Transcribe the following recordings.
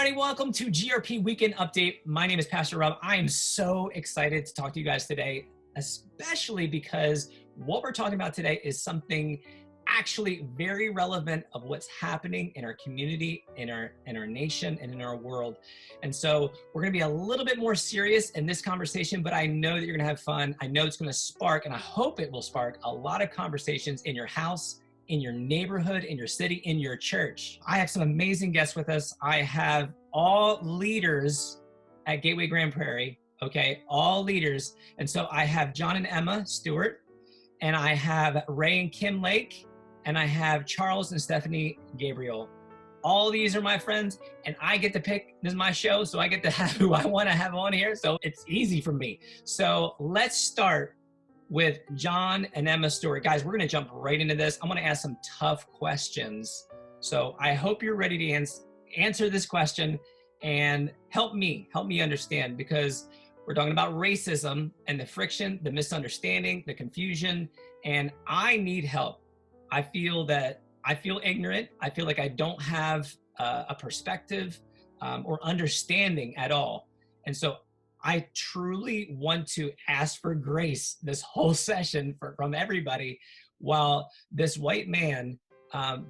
everybody. Welcome to GRP Weekend Update. My name is Pastor Rob. I am so excited to talk to you guys today, especially because what we're talking about today is something actually very relevant of what's happening in our community, in our nation, and in our world. And so we're going to be a little bit more serious in this conversation, but I know that you're going to have fun. I know it's going to spark, and I hope it will spark a lot of conversations in your house, in your neighborhood, in your city, in your church. I have some amazing guests with us. I have all leaders at Gateway Grand Prairie, okay? All leaders. And so I have John and Emma Stewart, and I have Ray and Kim Lake, and I have Charles and Stephanie Gabriel. All these are my friends, and I get to pick. This is my show, so I get to have who I want to have on here, so it's easy for me. So let's start with John and Emma Stewart. Guys, we're gonna jump right into this. I'm gonna ask some tough questions. So I hope you're ready to answer this question and help me understand, because we're talking about racism and the friction, the misunderstanding, the confusion, and I need help. I feel ignorant. I feel like I don't have a perspective or understanding at all. And so I truly want to ask for grace this whole session from everybody, while this white man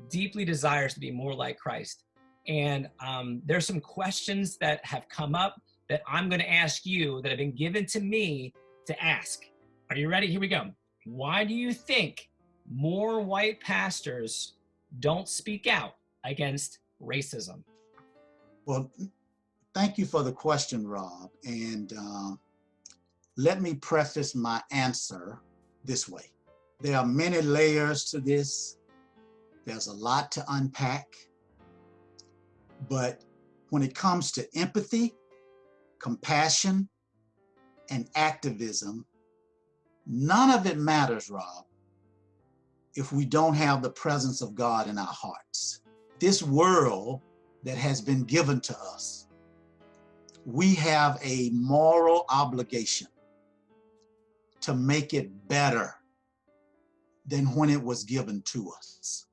deeply desires to be more like Christ. And there's some questions that have come up that I'm going to ask you, that have been given to me to ask. Are you ready? Here we go. Why do you think more white pastors don't speak out against racism? Well, thank you for the question, Rob. And let me preface my answer this way. There are many layers to this. There's a lot to unpack. But when it comes to empathy, compassion, and activism, none of it matters, Rob, if we don't have the presence of God in our hearts. This world that has been given to us, we have a moral obligation to make it better than when it was given to us.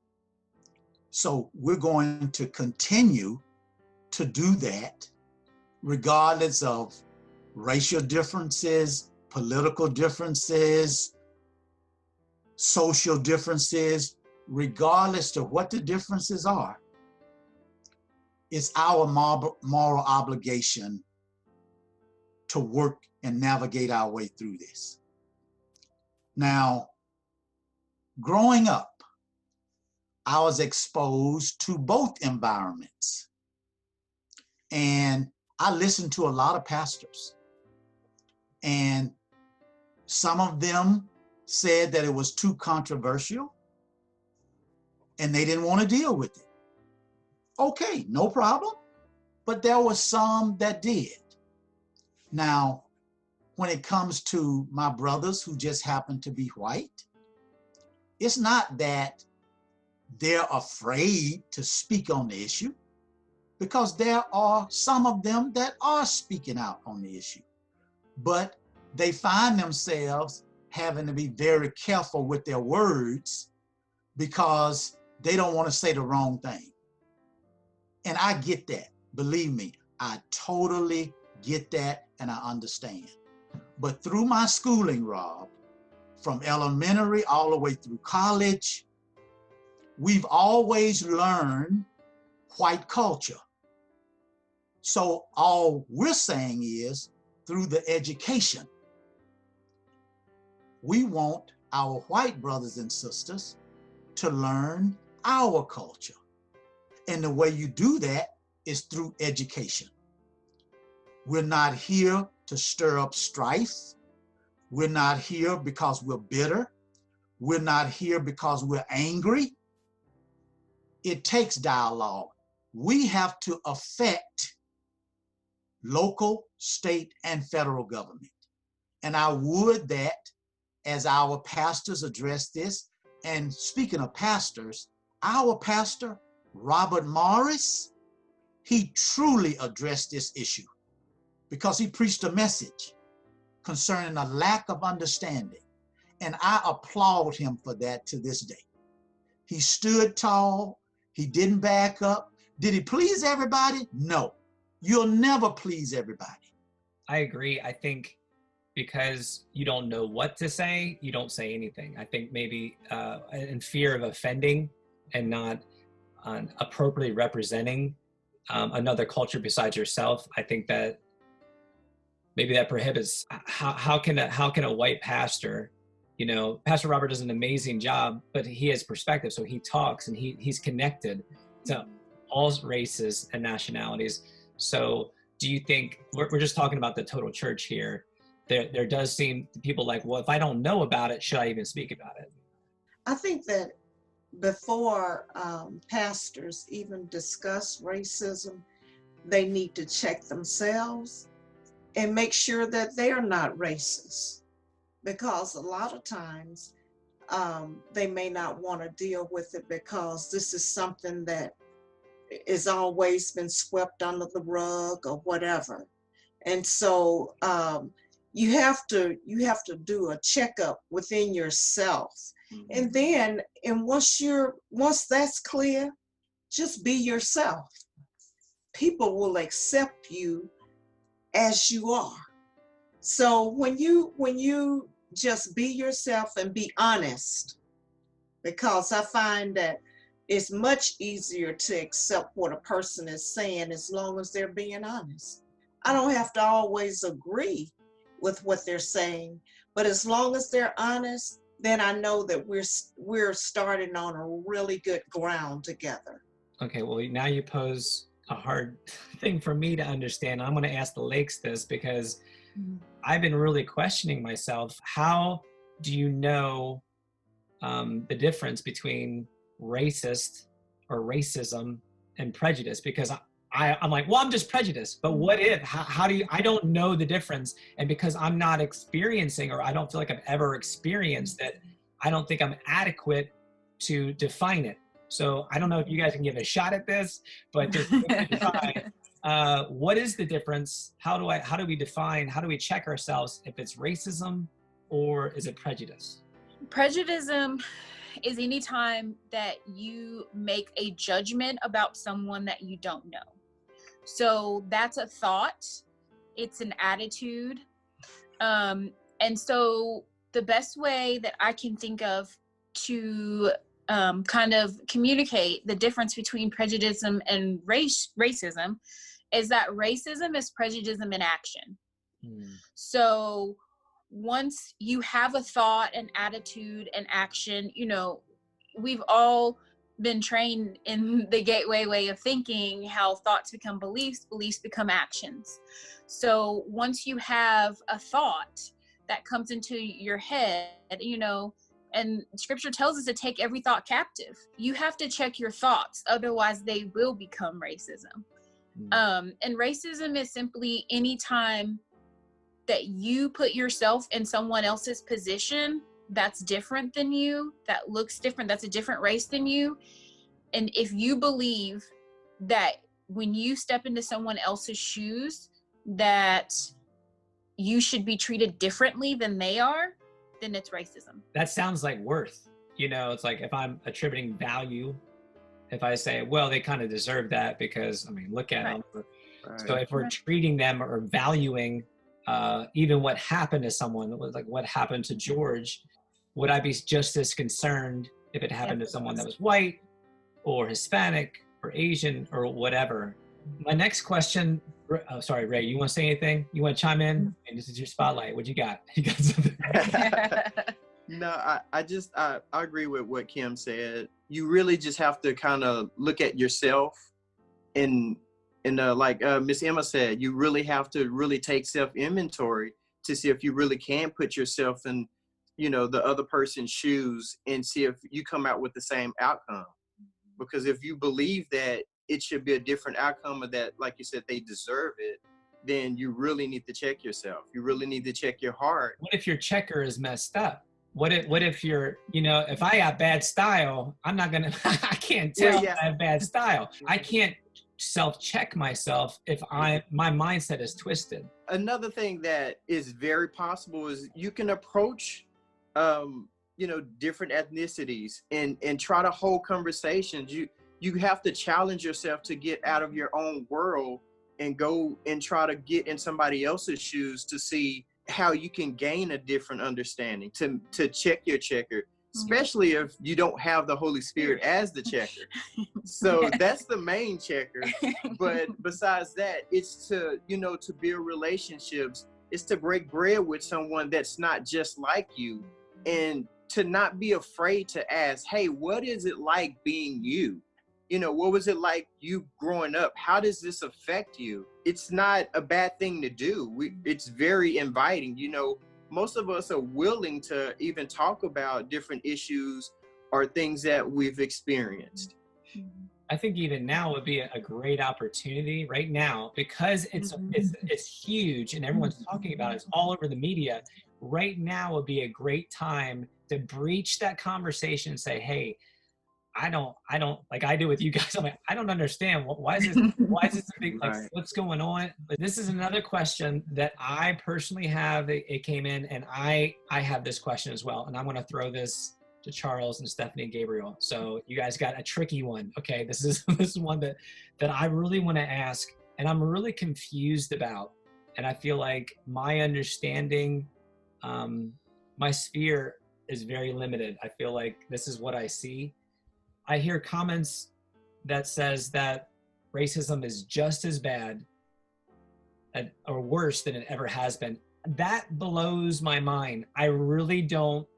So we're going to continue to do that regardless of racial differences, political differences, social differences, regardless of what the differences are. It's our moral obligation to work and navigate our way through this. Now, growing up, I was exposed to both environments. And I listened to a lot of pastors. And some of them said that it was too controversial and they didn't want to deal with it. Okay, no problem. But there were some that did. Now, when it comes to my brothers who just happen to be white, it's not that they're afraid to speak on the issue, because there are some of them that are speaking out on the issue. But they find themselves having to be very careful with their words because they don't want to say the wrong thing. And I get that. Believe me, I totally get that and I understand. But through my schooling, Rob, from elementary all the way through college, we've always learned white culture. So all we're saying is, through the education, we want our white brothers and sisters to learn our culture. And the way you do that is through education. We're not here to stir up strife. We're not here because we're bitter. We're not here because we're angry. It takes dialogue. We have to affect local, state, and federal government. And I would that as our pastors address this, and speaking of pastors, our pastor, Robert Morris, he truly addressed this issue because he preached a message concerning a lack of understanding. And I applaud him for that to this day. He stood tall. He didn't back up. Did he please everybody? No. You'll never please everybody. I agree. I think because you don't know what to say, you don't say anything. I think maybe in fear of offending and not appropriately representing another culture besides yourself. I think that maybe that prohibits. How can a white pastor, Pastor Robert does an amazing job, but he has perspective, so he talks and he's connected to all races and nationalities. So do you think we're just talking about the total church here? There does seem people like, well, if I don't know about it, should I even speak about it? I think that before pastors even discuss racism, they need to check themselves and make sure that they're not racist, because a lot of times they may not want to deal with it because this is something that is always been swept under the rug or whatever. And so you have to do a checkup within yourself. And then, once that's clear, just be yourself. People will accept you as you are. So when you just be yourself and be honest, because I find that it's much easier to accept what a person is saying as long as they're being honest. I don't have to always agree with what they're saying, but as long as they're honest, then I know that we're starting on a really good ground together. Okay, well, now you pose a hard thing for me to understand. I'm going to ask the Lakes this because I've been really questioning myself. How do you know the difference between racist or racism and prejudice? Because I'm like, well, I'm just prejudiced. But what if, how do you, I don't know the difference. And because I'm not experiencing, or I don't feel like I've ever experienced it, I don't think I'm adequate to define it. So I don't know if you guys can give a shot at this, but just what is the difference? How do we define, how do we check ourselves if it's racism or is it prejudice? Prejudice is any time that you make a judgment about someone that you don't know. So that's a thought, it's an attitude. And so the best way that I can think of to kind of communicate the difference between prejudice and racism is that racism is prejudice in action. So once you have a thought, an attitude, an action, we've all been trained in the gateway way of thinking, how thoughts become beliefs, beliefs become actions. So once you have a thought that comes into your head, and scripture tells us to take every thought captive. You have to check your thoughts, otherwise they will become racism. And racism is simply any time that you put yourself in someone else's position that's different than you, that looks different, that's a different race than you. And if you believe that when you step into someone else's shoes, that you should be treated differently than they are, then it's racism. That sounds like worth. It's like if I'm attributing value, if I say, well, they kind of deserve that because, look at them. Right. So if we're treating them or valuing even what happened to someone, like what happened to George, would I be just as concerned if it happened to someone that was white or Hispanic or Asian or whatever? My next question, sorry, Ray, you want to say anything? You want to chime in? And this is your spotlight. What you got? You got something? No, I agree with what Kim said. You really just have to kind of look at yourself and like Miss Emma said, you really have to really take self-inventory to see if you really can put yourself in, the other person's shoes and see if you come out with the same outcome. Because if you believe that it should be a different outcome, or that, like you said, they deserve it, then you really need to check yourself. You really need to check your heart. What if your checker is messed up? What if you're, if I got bad style, I'm not gonna, I can't tell I have bad style. I can't self-check myself if my mindset is twisted. Another thing that is very possible is you can approach, different ethnicities and try to hold conversations. You have to challenge yourself to get out of your own world and go and try to get in somebody else's shoes to see how you can gain a different understanding, to check your checker, especially if you don't have the Holy Spirit as the checker. So that's the main checker. But besides that, it's to, to build relationships. It's to break bread with someone that's not just like you, and to not be afraid to ask, hey, what is it like being you? What was it like you growing up? How does this affect you? It's not a bad thing to do. It's very inviting. Most of us are willing to even talk about different issues or things that we've experienced. I think even now would be a great opportunity right now, because it's huge and everyone's talking about it. It's all over the media. Right now would be a great time to breach that conversation and say, hey, I don't like I do with you guys. I'm like, I don't understand. Why is this a big, like, Right. what's going on? But this is another question that I personally have. It came in, and I have this question as well. And I'm going to throw this to Charles and Stephanie and Gabriel. So you guys got a tricky one. Okay. This is one that I really want to ask, and I'm really confused about. And I feel like my understanding, my sphere is very limited. I feel like this is what I see. I hear comments that says that racism is just as bad or worse than it ever has been. That blows my mind. I really don't,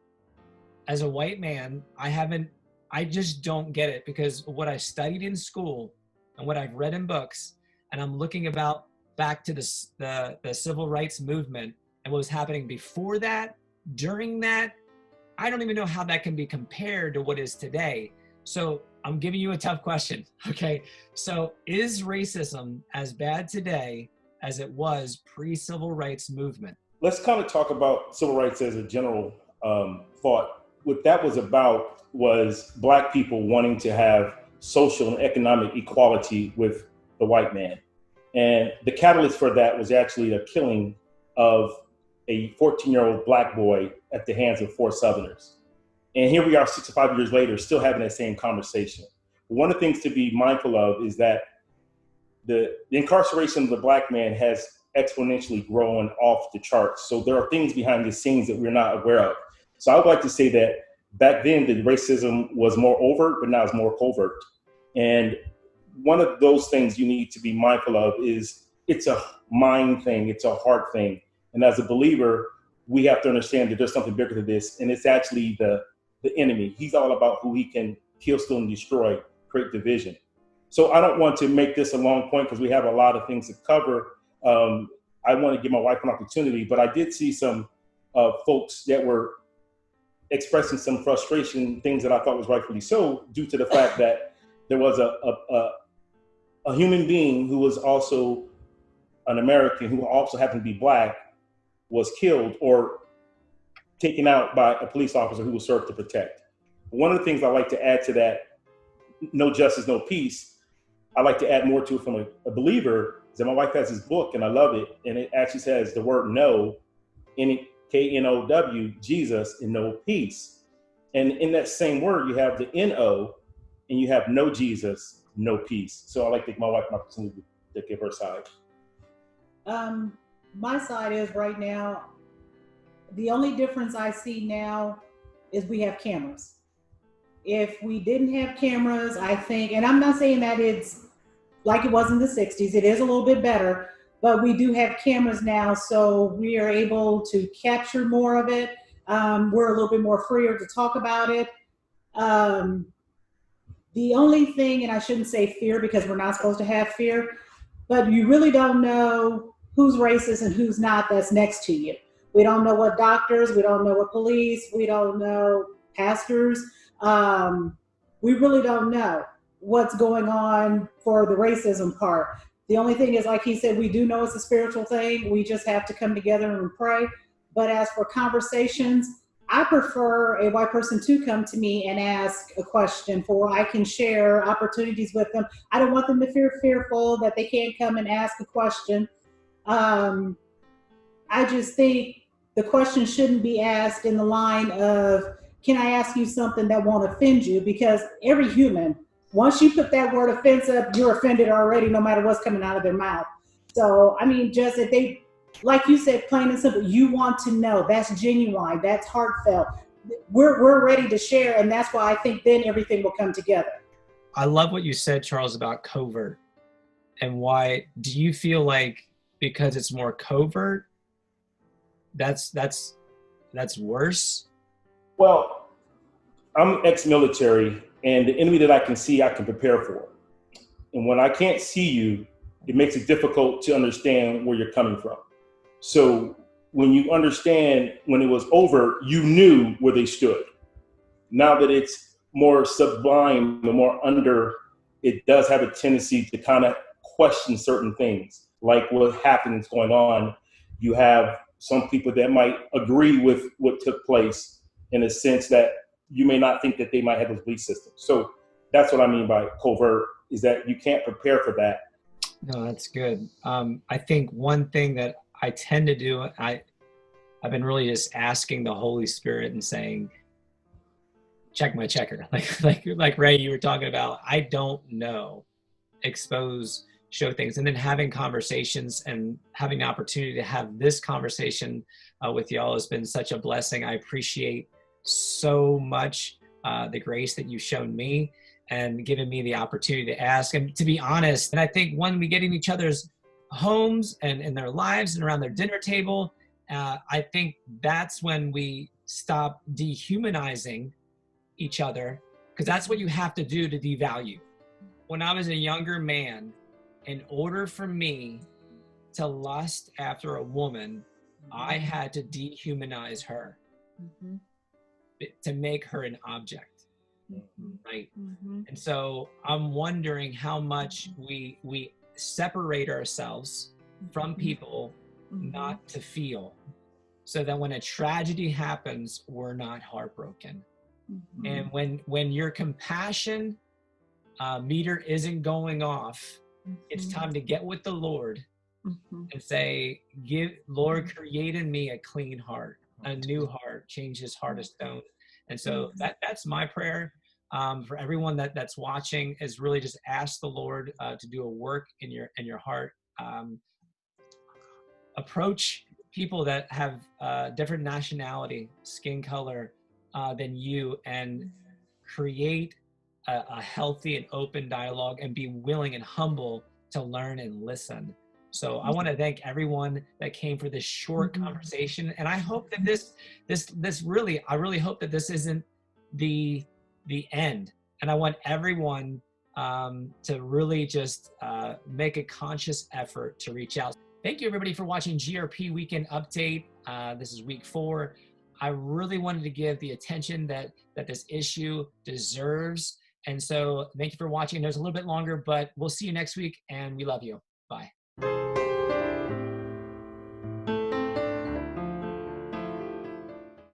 as a white man, I just don't get it, because what I studied in school and what I've read in books, and I'm looking back to the civil rights movement and what was happening before that, during that, I don't even know how that can be compared to what is today. So I'm giving you a tough question, okay? So is racism as bad today as it was pre-civil rights movement? Let's kind of talk about civil rights as a general thought. What that was about was Black people wanting to have social and economic equality with the white man. And the catalyst for that was actually the killing of a 14-year-old Black boy at the hands of 4 Southerners. And here we are 65 years later, still having that same conversation. But one of the things to be mindful of is that the incarceration of the Black man has exponentially grown off the charts. So there are things behind the scenes that we're not aware of. So I would like to say that back then the racism was more overt, but now it's more covert. And one of those things you need to be mindful of is it's a mind thing, it's a heart thing. And as a believer, we have to understand that there's something bigger to this, and it's actually the enemy. He's all about who he can kill, steal, and destroy, create division. So I don't want to make this a long point because we have a lot of things to cover. I want to give my wife an opportunity, but I did see some folks that were expressing some frustration, things that I thought was rightfully so, due to the fact that there was a human being who was also an American, who also happened to be Black, was killed or taken out by a police officer who was served to protect. One of the things I like to add to that, no justice, no peace, I like to add more to it from a believer, is that my wife has this book and I love it. And it actually says the word no, K-N-O-W, Jesus, and no peace. And in that same word, you have the N-O, and you have no Jesus, no peace. So I like to give my wife an opportunity to give her side. My side is right now, the only difference I see now is we have cameras. If we didn't have cameras, I think, and I'm not saying that it's like it was in the 60s, it is a little bit better, but we do have cameras now, so we are able to capture more of it. We're a little bit more freer to talk about it. The only thing, and I shouldn't say fear because we're not supposed to have fear, but you really don't know who's racist and who's not that's next to you. We don't know what doctors, we don't know what police, we don't know pastors. We really don't know what's going on for the racism part. The only thing is, like he said, we do know it's a spiritual thing. We just have to come together and pray. But as for conversations, I prefer a white person to come to me and ask a question for I can share opportunities with them. I don't want them to feel fearful that they can't come and ask a question. I just think the question shouldn't be asked in the line of, can I ask you something that won't offend you? Because every human, once you put that word offense up, you're offended already, no matter what's coming out of their mouth. So, I mean, just if they, like you said, plain and simple, you want to know, that's genuine, that's heartfelt. We're ready to share, and that's why I think then everything will come together. I love what you said, Charles, about covert. And why do you feel like because it's more covert, that's worse? Well, I'm ex-military, and the enemy that I can see, I can prepare for. And when I can't see you, it makes it difficult to understand where you're coming from. So when you understand when it was over, you knew where they stood. Now that it's more sublime and more under, it does have a tendency to kind of question certain things, like what happens going on. You have some people that might agree with what took place in a sense that you may not think that they might have those belief systems. So that's what I mean by covert, is that you can't prepare for that. No, that's good. I think one thing that I tend to do, I've been really just asking the Holy Spirit and saying, check my checker. Like Ray, you were talking about, I don't know, expose, show things, and then having conversations and having the opportunity to have this conversation with y'all has been such a blessing. I appreciate so much the grace that you've shown me and given me the opportunity to ask. And to be honest, and I think when we get in each other's homes and in their lives and around their dinner table, I think that's when we stop dehumanizing each other, because that's what you have to do to devalue. When I was a younger man, in order for me to lust after a woman, I had to dehumanize her to make her an object. Right. And so I'm wondering how much we separate ourselves from people not to feel, so that when a tragedy happens, we're not heartbroken. And when your compassion meter isn't going off, it's time to get with the Lord and say, Lord, create in me a clean heart, a new heart, change his heart of stone. And so that's my prayer for everyone that's watching, is really just ask the Lord to do a work in your heart. Approach people that have different nationality, skin color than you, and create a healthy and open dialogue, and be willing and humble to learn and listen. So I want to thank everyone that came for this short conversation, and I hope that I really hope that this isn't the end. And I want everyone to really just make a conscious effort to reach out. Thank you everybody for watching GRP Weekend Update. This is week 4. I really wanted to give the attention that this issue deserves. And so thank you for watching. There's a little bit longer, but we'll see you next week, and we love you. Bye.